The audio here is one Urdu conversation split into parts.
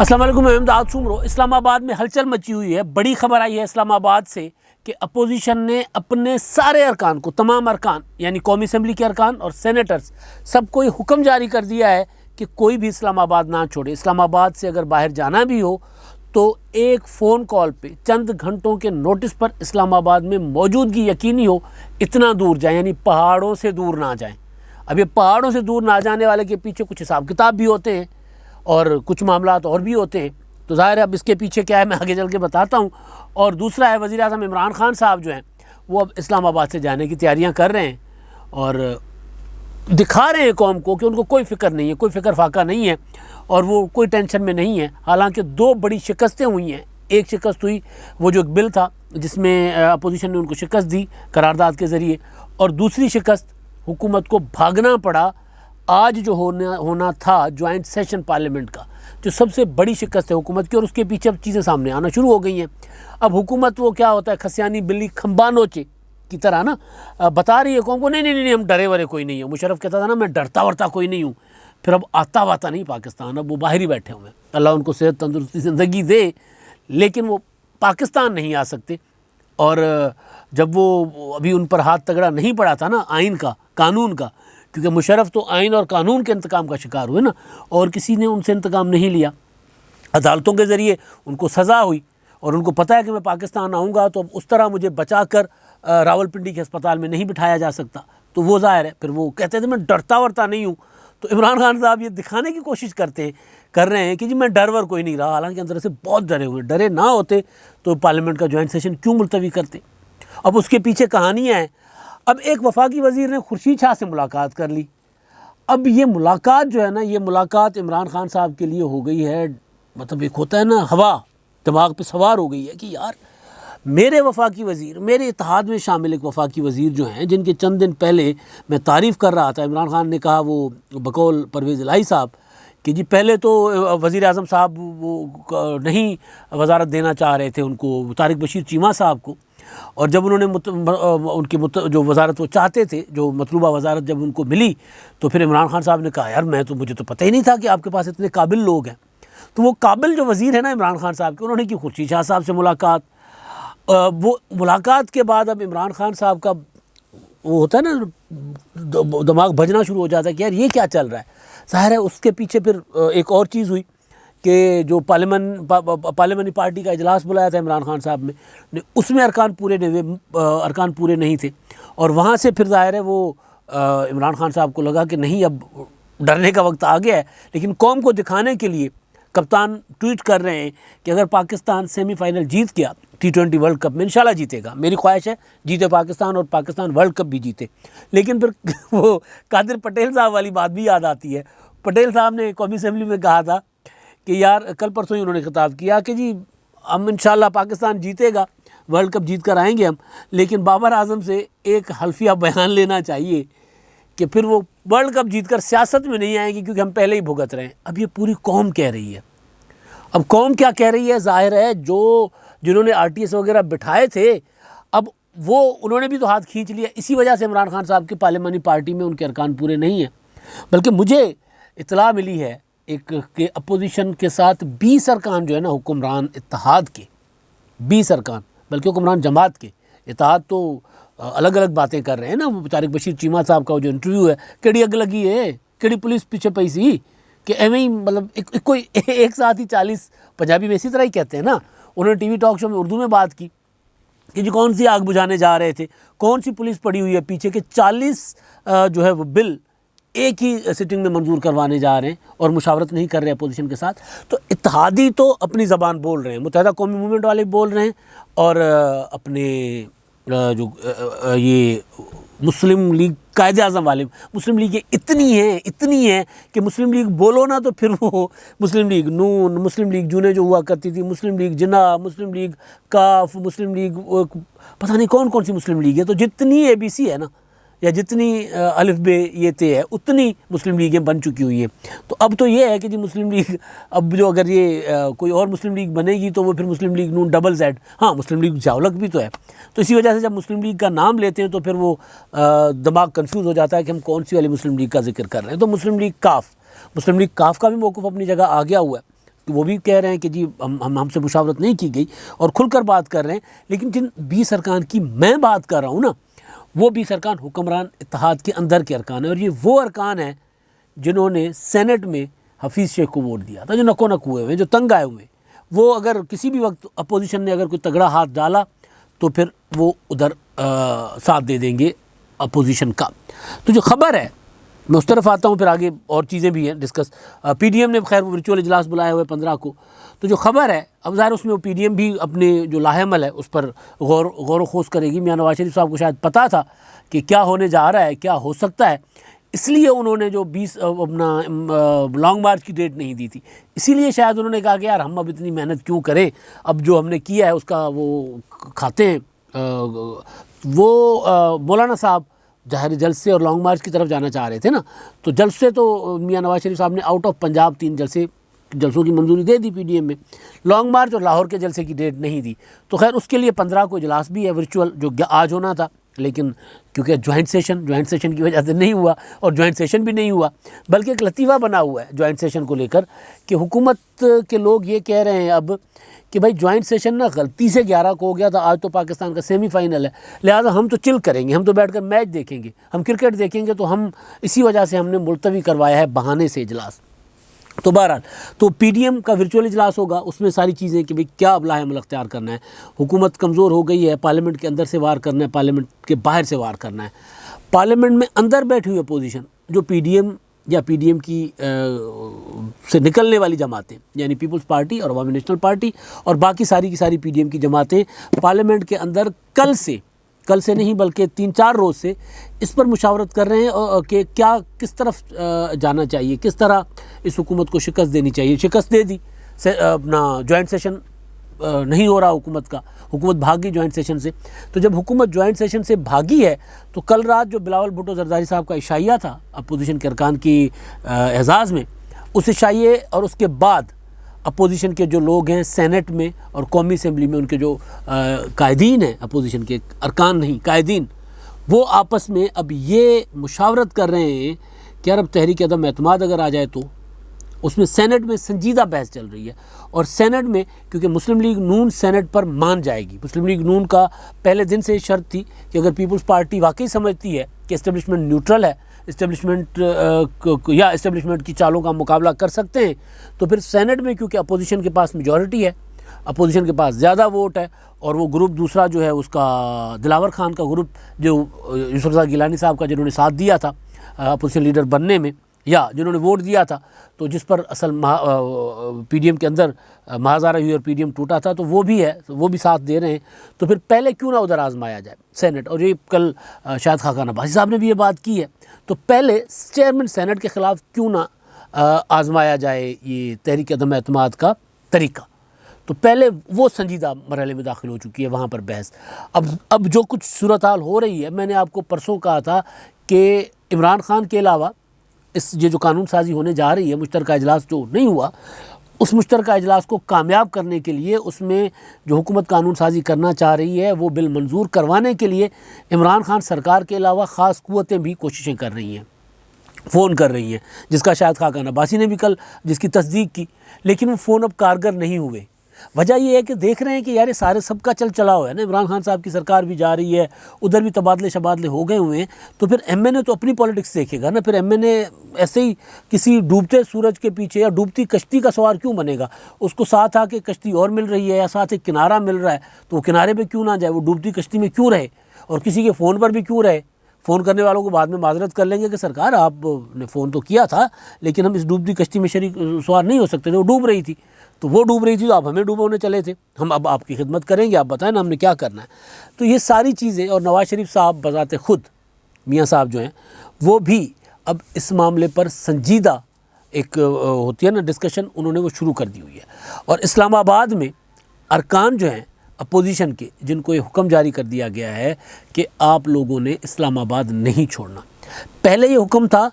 السلام علیکم، میں امداد سومرو۔ اسلام آباد میں ہلچل مچی ہوئی ہے۔ بڑی خبر آئی ہے اسلام آباد سے کہ اپوزیشن نے اپنے سارے ارکان کو، تمام ارکان یعنی قومی اسمبلی کے ارکان اور سینیٹرز، سب کو یہ حکم جاری کر دیا ہے کہ کوئی بھی اسلام آباد نہ چھوڑے۔ اسلام آباد سے اگر باہر جانا بھی ہو تو ایک فون کال پہ چند گھنٹوں کے نوٹس پر اسلام آباد میں موجودگی یقینی ہو، اتنا دور جائیں، یعنی پہاڑوں سے دور نہ جائیں۔ اب یہ پہاڑوں سے دور نہ جانے والے کے پیچھے کچھ حساب کتاب بھی ہوتے ہیں اور کچھ معاملات اور بھی ہوتے ہیں، تو ظاہر ہے اب اس کے پیچھے کیا ہے میں آگے چل کے بتاتا ہوں۔ اور دوسرا ہے وزیر اعظم عمران خان صاحب جو ہیں وہ اب اسلام آباد سے جانے کی تیاریاں کر رہے ہیں اور دکھا رہے ہیں قوم کو کہ ان کو کوئی فکر نہیں ہے، کوئی فکر فاقہ نہیں ہے اور وہ کوئی ٹینشن میں نہیں ہے۔ حالانکہ دو بڑی شکستیں ہوئی ہیں۔ ایک شکست ہوئی وہ جو ایک بل تھا جس میں اپوزیشن نے ان کو شکست دی قرارداد کے ذریعے، اور دوسری شکست حکومت کو بھاگنا پڑا آج جو ہونا تھا جوائنٹ سیشن پارلیمنٹ کا، جو سب سے بڑی شکست ہے حکومت کی، اور اس کے پیچھے اب چیزیں سامنے آنا شروع ہو گئی ہیں۔ اب حکومت وہ کیا ہوتا ہے، کھسیانی بلی کھمبا نوچے کی طرح نا بتا رہی ہے قوم کو نہیں ہم ڈرے ورے کوئی نہیں ہے۔ مشرف کہتا تھا نا میں ڈرتا ورتا کوئی نہیں ہوں، پھر اب آتا واتا نہیں پاکستان، اب وہ باہر ہی بیٹھے ہوئے ہیں۔ اللہ ان کو صحت تندرستی زندگی دے، لیکن وہ پاکستان نہیں آ سکتے۔ اور جب وہ ابھی ان پر ہاتھ تگڑا نہیں پڑا تھا نا آئین کا، قانون کا، کیونکہ مشرف تو آئین اور قانون کے انتقام کا شکار ہوئے نا، اور کسی نے ان سے انتقام نہیں لیا۔ عدالتوں کے ذریعے ان کو سزا ہوئی اور ان کو پتہ ہے کہ میں پاکستان آؤں گا تو اب اس طرح مجھے بچا کر راولپنڈی کے ہسپتال میں نہیں بٹھایا جا سکتا، تو وہ ظاہر ہے پھر وہ کہتے تھے میں ڈرتا ورتا نہیں ہوں۔ تو عمران خان صاحب یہ دکھانے کی کوشش کر رہے ہیں کہ جی میں ڈر ور کوئی نہیں رہا، حالانکہ اندر سے بہت ڈرے ہوئے۔ ڈرے نہ ہوتے تو پارلیمنٹ کا جوائنٹ سیشن کیوں ملتوی کرتے؟ اب اس کے پیچھے کہانیاں ہیں۔ اب ایک وفاقی وزیر نے خورشید شاہ سے ملاقات کر لی۔ اب یہ ملاقات جو ہے نا، یہ ملاقات عمران خان صاحب کے لیے ہو گئی ہے، مطلب ایک ہوتا ہے نا ہوا دماغ پہ سوار ہو گئی ہے کہ یار میرے وفاقی وزیر، میرے اتحاد میں شامل ایک وفاقی وزیر جو ہیں، جن کے چند دن پہلے میں تعریف کر رہا تھا، عمران خان نے کہا وہ بقول پرویز الہی صاحب کہ جی پہلے تو وزیر اعظم صاحب وہ نہیں وزارت دینا چاہ رہے تھے ان کو، طارق بشیر چیمہ صاحب کو، اور جب انہوں نے ان کی جو وزارت وہ چاہتے تھے، جو مطلوبہ وزارت جب ان کو ملی تو پھر عمران خان صاحب نے کہا یار مجھے تو پتہ ہی نہیں تھا کہ آپ کے پاس اتنے قابل لوگ ہیں۔ تو وہ قابل جو وزیر ہیں نا عمران خان صاحب کے، انہوں نے کی خورشید شاہ صاحب سے ملاقات۔ وہ ملاقات کے بعد اب عمران خان صاحب کا وہ ہوتا ہے نا دماغ بھجنا شروع ہو جاتا ہے کہ یار یہ کیا چل رہا ہے۔ ظاہر ہے اس کے پیچھے پھر ایک اور چیز ہوئی کہ جو پارلیمنٹری پارٹی کا اجلاس بلایا تھا عمران خان صاحب نے، اس میں ارکان پورے نہیں تھے، اور وہاں سے پھر ظاہر ہے وہ عمران خان صاحب کو لگا کہ نہیں اب ڈرنے کا وقت آ گیا ہے۔ لیکن قوم کو دکھانے کے لیے کپتان ٹویٹ کر رہے ہیں کہ اگر پاکستان سیمی فائنل جیت گیا T20 ورلڈ کپ میں، انشاءاللہ جیتے گا، میری خواہش ہے جیتے پاکستان اور پاکستان ورلڈ کپ بھی جیتے۔ لیکن پھر وہ قادر پٹیل صاحب والی بات بھی یاد آتی ہے۔ پٹیل صاحب نے قومی اسمبلی میں کہا تھا کہ یار کل پرسوں ہی انہوں نے خطاب کیا کہ جی ہم انشاءاللہ پاکستان جیتے گا، ورلڈ کپ جیت کر آئیں گے ہم، لیکن بابر اعظم سے ایک حلفیہ بیان لینا چاہیے کہ پھر وہ ورلڈ کپ جیت کر سیاست میں نہیں آئیں گے کیونکہ ہم پہلے ہی بھگت رہے ہیں۔ اب یہ پوری قوم کہہ رہی ہے۔ اب قوم کیا کہہ رہی ہے؟ ظاہر ہے جنہوں نے RTS وغیرہ بٹھائے تھے، اب وہ انہوں نے بھی تو ہاتھ کھینچ لیا۔ اسی وجہ سے عمران خان صاحب کی پارلیمانی پارٹی میں ان کے ارکان پورے نہیں ہیں، بلکہ مجھے اطلاع ملی ہے ایک کہ اپوزیشن کے ساتھ 20 ارکان جو ہے نا حکمران اتحاد کے، 20 ارکان بلکہ حکمران جماعت کے، اتحاد تو الگ الگ باتیں کر رہے ہیں نا۔ طارق بشیر چیمہ صاحب کا جو انٹرویو ہے، کیڑی اگ لگی ہے، کیڑی پولیس پیچھے پئی سی، کہ ایویں ہی مطلب کوئی ایک ساتھ ہی 40 پنجابی میں اسی طرح ہی کہتے ہیں نا۔ انہوں نے ٹی وی ٹاک شو میں اردو میں بات کی کہ جی کون سی آگ بجھانے جا رہے تھے، کون سی پولیس پڑی ہوئی ہے پیچھے، کہ 40 جو ہے وہ بل ایک ہی سٹنگ میں منظور کروانے جا رہے ہیں اور مشاورت نہیں کر رہے اپوزیشن کے ساتھ۔ تو اتحادی تو اپنی زبان بول رہے ہیں، متحدہ قومی موومنٹ والے بول رہے ہیں، اور اپنے جو یہ مسلم لیگ قائد اعظم والے، مسلم لیگ اتنی ہے کہ مسلم لیگ بولو نا تو پھر وہ مسلم لیگ نون، مسلم لیگ جونے جو ہوا کرتی تھی، مسلم لیگ جناح، مسلم لیگ کاف، مسلم لیگ پتہ نہیں کون سی مسلم لیگ ہے، تو جتنی ABC ہے نا، یا جتنی الف بے یہ تے ہے، اتنی مسلم لیگیں بن چکی ہوئی ہیں۔ تو اب تو یہ ہے کہ جی مسلم لیگ، اب جو اگر یہ کوئی اور مسلم لیگ بنے گی تو وہ پھر مسلم لیگ نون ڈبل Z، ہاں مسلم لیگ جاولک بھی تو ہے۔ تو اسی وجہ سے جب مسلم لیگ کا نام لیتے ہیں تو پھر وہ دماغ کنفیوز ہو جاتا ہے کہ ہم کون سی والی مسلم لیگ کا ذکر کر رہے ہیں۔ تو مسلم لیگ کاف کا بھی موقف اپنی جگہ آ گیا ہوا ہے۔ وہ بھی کہہ رہے ہیں کہ جی ہم سے مشاورت نہیں کی گئی اور کھل کر بات کر رہے ہیں. لیکن جن 20 ارکان کی میں بات کر رہا ہوں نا، وہ 20 ارکان حکمران اتحاد کے اندر کے ارکان ہیں، اور یہ وہ ارکان ہیں جنہوں نے سینٹ میں حفیظ شیخ کو ووٹ دیا تھا، جو نکو نک ہوئے ہوئے، جو تنگ آئے ہوئے. وہ اگر کسی بھی وقت اپوزیشن نے اگر کوئی تگڑا ہاتھ ڈالا تو پھر وہ ادھر ساتھ دے دیں گے اپوزیشن کا. تو جو خبر ہے، میں اس طرف آتا ہوں، پھر آگے اور چیزیں بھی ہیں ڈسکس. پی ڈی ایم نے خیر ورچوئل اجلاس بلائے ہوئے 15 کو. تو جو خبر ہے، اب ظاہر اس میں وہ پی ڈی ایم بھی اپنے جو لاہ عمل ہے اس پر غور و خوض کرے گی. میاں نواز شریف صاحب کو شاید پتہ تھا کہ کیا ہونے جا رہا ہے، کیا ہو سکتا ہے، اس لیے انہوں نے جو 20 اپنا لانگ مارچ کی ڈیٹ نہیں دی تھی. اسی لیے شاید انہوں نے کہا کہ یار ہم اب اتنی محنت کیوں کریں، اب جو ہم نے کیا ہے اس کا وہ کھاتے ہیں. وہ مولانا صاحب ظاہر جلسے اور لانگ مارچ کی طرف جانا چاہ رہے تھے نا، تو جلسے تو میاں نواز شریف صاحب نے آؤٹ آف پنجاب 3 جلسوں کی منظوری دے دی پی ڈی ایم میں. لانگ مارچ اور لاہور کے جلسے کی ڈیٹ نہیں دی. تو خیر اس کے لیے 15 کو اجلاس بھی ہے ورچوئل، جو آج ہونا تھا، لیکن کیونکہ جوائنٹ سیشن کی وجہ سے نہیں ہوا، اور جوائنٹ سیشن بھی نہیں ہوا، بلکہ ایک لطیفہ بنا ہوا ہے جوائنٹ سیشن کو لے کر کہ حکومت کے لوگ یہ کہہ رہے ہیں اب کہ بھائی جوائنٹ سیشن نا غلطی سے 11 کو ہو گیا تھا، آج تو پاکستان کا سیمی فائنل ہے، لہٰذا ہم تو چل کریں گے، ہم تو بیٹھ کر میچ دیکھیں گے، ہم کرکٹ دیکھیں گے، تو ہم اسی وجہ سے ہم نے ملتوی کروایا ہے بہانے سے اجلاس. تو بہرحال تو پی ڈی ایم کا ورچوئل اجلاس ہوگا، اس میں ساری چیزیں کہ بھئی کیا اب لاہ عمل اختیار کرنا ہے. حکومت کمزور ہو گئی ہے، پارلیمنٹ کے اندر سے وار کرنا ہے، پارلیمنٹ کے باہر سے وار کرنا ہے. پارلیمنٹ میں اندر بیٹھی ہوئی اپوزیشن، جو پی ڈی ایم یا پی ڈی ایم کی سے نکلنے والی جماعتیں، یعنی پیپلز پارٹی اور عوامی نیشنل پارٹی اور باقی ساری کی ساری پی ڈی ایم کی جماعتیں پارلیمنٹ کے اندر کل سے نہیں بلکہ 3-4 روز سے اس پر مشاورت کر رہے ہیں کہ کیا کس طرف جانا چاہیے، کس طرح اس حکومت کو شکست دینی چاہیے. شکست دے دی، اپنا جوائنٹ سیشن نہیں ہو رہا حکومت بھاگ گئی جوائنٹ سیشن سے. تو جب حکومت جوائنٹ سیشن سے بھاگی ہے تو کل رات جو بلاول بھٹو زرداری صاحب کا عشائیہ تھا اپوزیشن کے ارکان کی اعزاز میں، اس عشائیے اور اس کے بعد اپوزیشن کے جو لوگ ہیں سینٹ میں اور قومی اسمبلی میں، ان کے جو قائدین ہیں، اپوزیشن کے ارکان نہیں قائدین، وہ آپس میں اب یہ مشاورت کر رہے ہیں کہ یار اب تحریک عدم اعتماد اگر آ جائے تو اس میں سینٹ میں سنجیدہ بحث چل رہی ہے. اور سینٹ میں کیونکہ مسلم لیگ نون سینٹ پر مان جائے گی، مسلم لیگ نون کا پہلے دن سے شرط تھی کہ اگر پیپلز پارٹی واقعی سمجھتی ہے کہ اسٹیبلشمنٹ نیوٹرل ہے، اسٹیبلشمنٹ کی چالوں کا مقابلہ کر سکتے ہیں، تو پھر سینٹ میں کیونکہ اپوزیشن کے پاس میجورٹی ہے، اپوزیشن کے پاس زیادہ ووٹ ہے، اور وہ گروپ دوسرا جو ہے اس کا دلاور خان کا گروپ، جو یوسف رضا گیلانی صاحب کا جنہوں نے ساتھ دیا تھا اپوزیشن لیڈر بننے میں، یا جنہوں نے ووٹ دیا تھا، تو جس پر اصل پی ڈی ایم کے اندر مہازارہ ہوئی اور پی ڈی ایم ٹوٹا تھا، تو وہ بھی ہے، وہ بھی ساتھ دے رہے ہیں. تو پھر پہلے کیوں نہ ادھر آزمایا جائے سینٹ. اور یہ کل شاید خاقان عباسی صاحب نے بھی یہ بات کی ہے، تو پہلے چیئرمین سینٹ کے خلاف کیوں نہ آزمایا جائے یہ تحریک عدم اعتماد کا طریقہ. تو پہلے وہ سنجیدہ مرحلے میں داخل ہو چکی ہے وہاں پر بحث. اب جو کچھ صورتحال ہو رہی ہے، میں نے آپ کو پرسوں کہا تھا کہ عمران خان کے علاوہ یہ جو قانون سازی ہونے جا رہی ہے، مشترکہ اجلاس جو نہیں ہوا، اس مشترکہ اجلاس کو کامیاب کرنے کے لیے اس میں جو حکومت قانون سازی کرنا چاہ رہی ہے وہ بل منظور کروانے کے لیے عمران خان سرکار کے علاوہ خاص قوتیں بھی کوششیں کر رہی ہیں، فون کر رہی ہیں، جس کا شاید خاقان عباسی نے بھی کل جس کی تصدیق کی، لیکن وہ فون اب کارگر نہیں ہوئے. وجہ یہ ہے کہ دیکھ رہے ہیں کہ یار یہ سارے سب کا چلاؤ ہے نا، عمران خان صاحب کی سرکار بھی جا رہی ہے، ادھر بھی تبادلے شبادلے ہو گئے ہوئے ہیں، تو پھر ایم این اے تو اپنی پولیٹکس دیکھے گا نا. پھر ایم این اے ایسے ہی کسی ڈوبتے سورج کے پیچھے یا ڈوبتی کشتی کا سوار کیوں بنے گا؟ اس کو ساتھ آ کے کشتی اور مل رہی ہے یا ساتھ ایک کنارہ مل رہا ہے تو وہ کنارے پہ کیوں نہ جائے، وہ ڈوبتی کشتی میں کیوں رہے، اور کسی کے فون پر بھی کیوں رہے. فون کرنے والوں کو بعد میں معذرت کر لیں گے کہ سرکار آپ نے فون تو کیا تھا لیکن ہم اس ڈوبتی کشتی میں شریک سوار نہیں ہو سکتے تھے، وہ ڈوب رہی تھی، تو وہ ڈوب رہی تھی تو آپ ہمیں ڈوبونے چلے تھے، ہم اب آپ کی خدمت کریں گے، آپ بتائیں نا ہم نے کیا کرنا ہے. تو یہ ساری چیزیں، اور نواز شریف صاحب بذات خود میاں صاحب جو ہیں وہ بھی اب اس معاملے پر سنجیدہ ایک ہوتی ہے نا ڈسکشن، انہوں نے وہ شروع کر دی ہوئی ہے. اور اسلام آباد میں ارکان جو ہیں اپوزیشن کے، جن کو یہ حکم جاری کر دیا گیا ہے کہ آپ لوگوں نے اسلام آباد نہیں چھوڑنا. پہلے یہ حکم تھا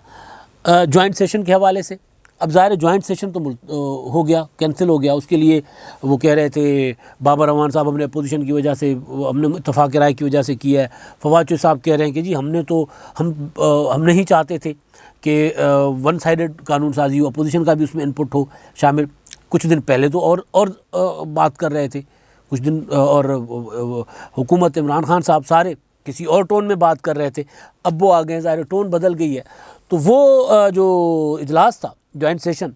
جوائنٹ سیشن کے حوالے سے، اب ظاہر جوائنٹ سیشن تو ہو گیا، کینسل ہو گیا. اس کے لیے وہ کہہ رہے تھے بابر اعوان صاحب ہم نے اپوزیشن کی وجہ سے، ہم نے اتفاق رائے کی وجہ سے کیا ہے. فواد چوہدری صاحب کہہ رہے ہیں کہ جی ہم نہیں چاہتے تھے کہ ون سائیڈڈ قانون سازی ہو، اپوزیشن کا بھی اس میں انپٹ ہو شامل. کچھ دن پہلے تو اور بات کر رہے تھے، کچھ دن اور حکومت عمران خان صاحب سارے کسی اور ٹون میں بات کر رہے تھے، اب وہ آ گئے، ظاہر ٹون بدل گئی ہے۔ تو وہ جو اجلاس تھا جوائنٹ سیشن،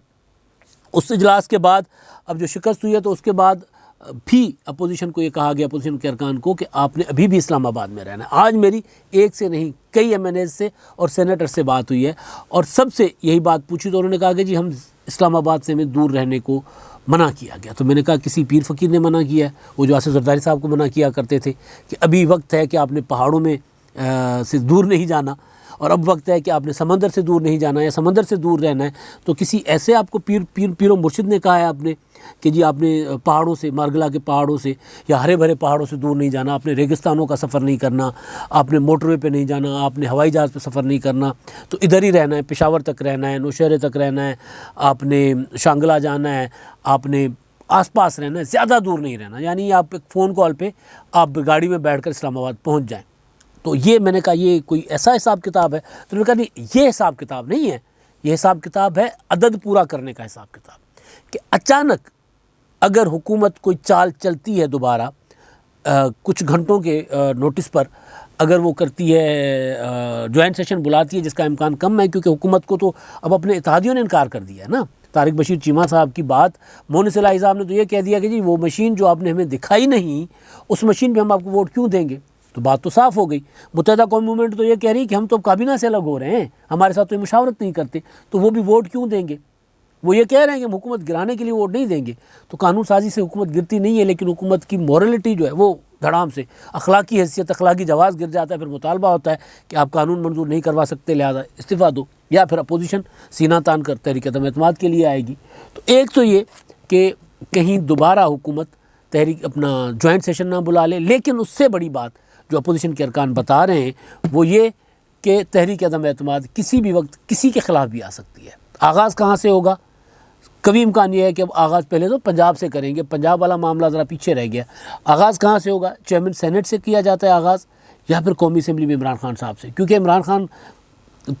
اس اجلاس کے بعد اب جو شکست ہوئی ہے، تو اس کے بعد بھی اپوزیشن کو یہ کہا گیا، اپوزیشن کے ارکان کو، کہ آپ نے ابھی بھی اسلام آباد میں رہنا ہے۔ آج میری ایک سے نہیں کئی ایم این ایز سے اور سینیٹر سے بات ہوئی ہے، اور سب سے یہی بات پوچھی تو انہوں نے کہا کہ جی ہم اسلام آباد سے ہمیں دور رہنے کو منع کیا گیا۔ تو میں نے کہا کسی پیر فقیر نے منع کیا ہے؟ وہ جو آصف زرداری صاحب کو منع کیا کرتے تھے کہ ابھی وقت ہے کہ آپ نے پہاڑوں میں سے دور نہیں جانا، اور اب وقت ہے کہ آپ نے سمندر سے دور نہیں جانا یا سمندر سے دور رہنا ہے، تو کسی ایسے آپ کو پیر و مرشد نے کہا ہے آپ نے کہ جی آپ نے پہاڑوں سے، مارگلا کے پہاڑوں سے یا ہرے بھرے پہاڑوں سے دور نہیں جانا، آپ نے ریگستانوں کا سفر نہیں کرنا، آپ نے موٹر وے پہ نہیں جانا، آپ نے ہوائی جہاز پہ سفر نہیں کرنا، تو ادھر ہی رہنا ہے، پشاور تک رہنا ہے، نوشہرے تک رہنا ہے، آپ نے شانگلہ جانا ہے، آپ نے آس پاس رہنا ہے، زیادہ دور نہیں رہنا، یعنی آپ ایک فون کال پہ آپ گاڑی میں بیٹھ کر اسلام آباد پہنچ جائیں۔ تو یہ میں نے کہا یہ کوئی ایسا حساب کتاب ہے؟ تو میں نے کہا نہیں، یہ حساب کتاب نہیں ہے، یہ حساب کتاب ہے عدد پورا کرنے کا حساب کتاب، کہ اچانک اگر حکومت کوئی چال چلتی ہے دوبارہ کچھ گھنٹوں کے نوٹس پر، اگر وہ کرتی ہے جوائنٹ سیشن بلاتی ہے، جس کا امکان کم ہے کیونکہ حکومت کو تو اب اپنے اتحادیوں نے انکار کر دیا ہے نا۔ طارق بشیر چیمہ صاحب کی بات، مونس الہی صاحب نے تو یہ کہہ دیا کہ جی وہ مشین جو آپ نے ہمیں دکھائی نہیں، اس مشین پہ ہم آپ کو ووٹ کیوں دیں گے؟ تو بات تو صاف ہو گئی۔ متحدہ قومی موومنٹ تو یہ کہہ رہی ہے کہ ہم تو کابینہ سے الگ ہو رہے ہیں، ہمارے ساتھ تو یہ مشاورت نہیں کرتے، تو وہ بھی ووٹ کیوں دیں گے؟ وہ یہ کہہ رہے ہیں کہ ہم حکومت گرانے کے لیے ووٹ نہیں دیں گے۔ تو قانون سازی سے حکومت گرتی نہیں ہے، لیکن حکومت کی مورلٹی جو ہے وہ دھڑام سے، اخلاقی حیثیت، اخلاقی جواز گر جاتا ہے۔ پھر مطالبہ ہوتا ہے کہ آپ قانون منظور نہیں کروا سکتے، لہذا استعفیٰ دو، یا پھر اپوزیشن سینہ تان کر تحریک عدم اعتماد کے لیے آئے گی۔ تو ایک تو یہ کہ کہیں دوبارہ حکومت تحریک اپنا جوائنٹ سیشن نہ بلا لے، لیکن اس سے بڑی بات جو اپوزیشن کے ارکان بتا رہے ہیں وہ یہ کہ تحریک عدم اعتماد کسی بھی وقت کسی کے خلاف بھی آ سکتی ہے۔ آغاز کہاں سے ہوگا؟ کبھی امکان یہ ہے کہ اب آغاز پہلے تو پنجاب سے کریں گے، پنجاب والا معاملہ ذرا پیچھے رہ گیا۔ آغاز کہاں سے ہوگا؟ چیئرمین سینٹ سے کیا جاتا ہے آغاز، یا پھر قومی اسمبلی میں عمران خان صاحب سے، کیونکہ عمران خان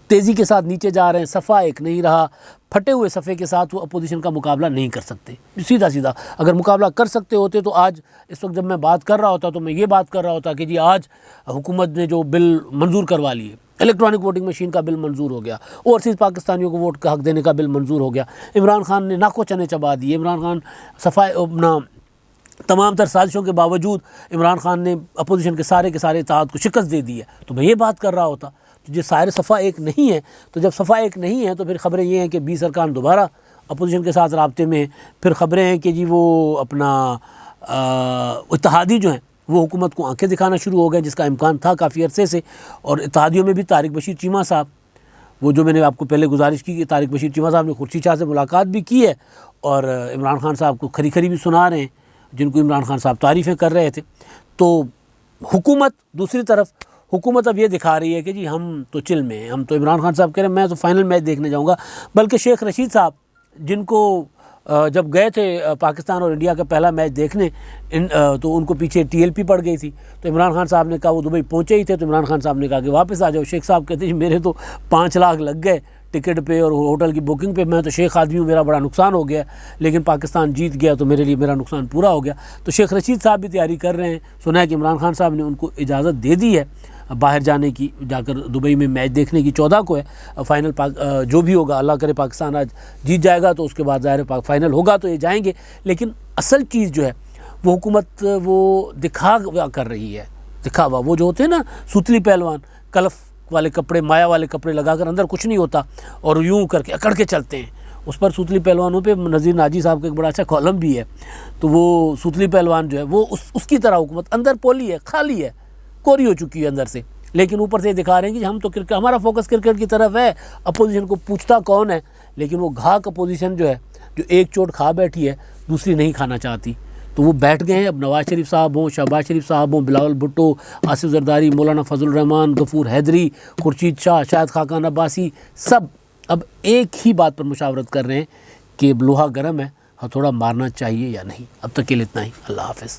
تیزی کے ساتھ نیچے جا رہے ہیں، صفحہ ایک نہیں رہا، پھٹے ہوئے صفحے کے ساتھ وہ اپوزیشن کا مقابلہ نہیں کر سکتے۔ سیدھا اگر مقابلہ کر سکتے ہوتے تو آج اس وقت جب میں بات کر رہا ہوتا تو میں یہ بات کر رہا ہوتا کہ جی آج حکومت نے جو بل منظور کروا لیے، الیکٹرانک ووٹنگ مشین کا بل منظور ہو گیا، اوورسیز پاکستانیوں کو ووٹ کا حق دینے کا بل منظور ہو گیا، عمران خان نے ناکو چنے چبا دیے، عمران خان صفائی اپنا تمام تر سازشوں کے باوجود عمران خان نے اپوزیشن کے سارے اتحاد کو شکست دے دی ہے، تو میں یہ بات کر رہا ہوتا۔ جو سارے صفحہ ایک نہیں ہے، تو جب صفحہ ایک نہیں ہے تو پھر خبریں یہ ہیں کہ 20 ارکان دوبارہ اپوزیشن کے ساتھ رابطے میں ہیں، پھر خبریں ہیں کہ جی وہ اپنا اتحادی جو ہیں وہ حکومت کو آنکھیں دکھانا شروع ہو گئے، جس کا امکان تھا کافی عرصے سے۔ اور اتحادیوں میں بھی طارق بشیر چیمہ صاحب، وہ جو میں نے آپ کو پہلے گزارش کی کہ طارق بشیر چیمہ صاحب نے خورشید شاہ سے ملاقات بھی کی ہے اور عمران خان صاحب کو کھری کھری بھی سنا رہے ہیں، جن کو عمران خان صاحب تعریفیں کر رہے تھے۔ تو حکومت دوسری طرف حکومت اب یہ دکھا رہی ہے کہ جی ہم تو چل میں ہیں، ہم تو عمران خان صاحب کہہ رہے ہیں میں تو فائنل میچ دیکھنے جاؤں گا، بلکہ شیخ رشید صاحب جن کو جب گئے تھے پاکستان اور انڈیا کا پہلا میچ دیکھنے تو ان کو پیچھے ٹی ایل پی پڑ گئی تھی، تو عمران خان صاحب نے کہا، وہ دبئی پہنچے ہی تھے تو عمران خان صاحب نے کہا کہ واپس آ جاؤ۔ شیخ صاحب کہتے ہیں میرے تو 5 لاکھ لگ گئے ٹکٹ پہ اور ہوٹل کی بکنگ پہ، میں تو شیخ آدمی ہوں، میرا بڑا نقصان ہو گیا، لیکن پاکستان جیت گیا تو میرے لیے میرا نقصان پورا ہو گیا۔ تو شیخ رشید صاحب بھی تیاری کر رہے ہیں، سنا ہے کہ عمران خان صاحب نے ان کو اجازت دے دی ہے باہر جانے کی، جا کر دبئی میں میچ دیکھنے کی۔ 14 کو ہے فائنل، جو بھی ہوگا اللہ کرے پاکستان آج جیت جائے گا تو اس کے بعد ظاہر فائنل ہوگا تو یہ جائیں گے، لیکن اصل چیز جو ہے وہ حکومت وہ دکھاوا کر رہی ہے، دکھاوا، وہ جو ہوتے ہیں نا سوتلی پہلوان، کلف والے کپڑے، مایا والے کپڑے لگا کر اندر کچھ نہیں ہوتا اور یوں کر کے اکڑ کے چلتے ہیں۔ اس پر سوتلی پہلوانوں پہ نذیر ناجی صاحب کا ایک بڑا اچھا کالم بھی ہے، تو وہ سوتلی پہلوان جو ہے وہ اس کی طرح حکومت اندر پولی ہے، خالی ہے، کوری ہو چکی ہے اندر سے، لیکن اوپر سے دکھا رہے ہیں کہ ہم تو کرکٹ، ہمارا فوکس کرکٹ کی طرف ہے، اپوزیشن کو پوچھتا کون ہے، لیکن وہ گھاک اپوزیشن جو ہے جو ایک چوٹ کھا بیٹھی ہے دوسری نہیں کھانا چاہتی، تو وہ بیٹھ گئے ہیں۔ اب نواز شریف صاحب ہوں، شہباز شریف صاحب ہوں، بلاول بھٹو، آصف زرداری، مولانا فضل الرحمان، غفور حیدری، خورشید شاہ، شاہد خاقان عباسی، سب اب ایک ہی بات پر مشاورت کر رہے ہیں کہ لوہا گرم ہے، ہتھوڑا مارنا چاہیے یا نہیں۔ اب تک کے لیے اتنا ہی، اللہ حافظ۔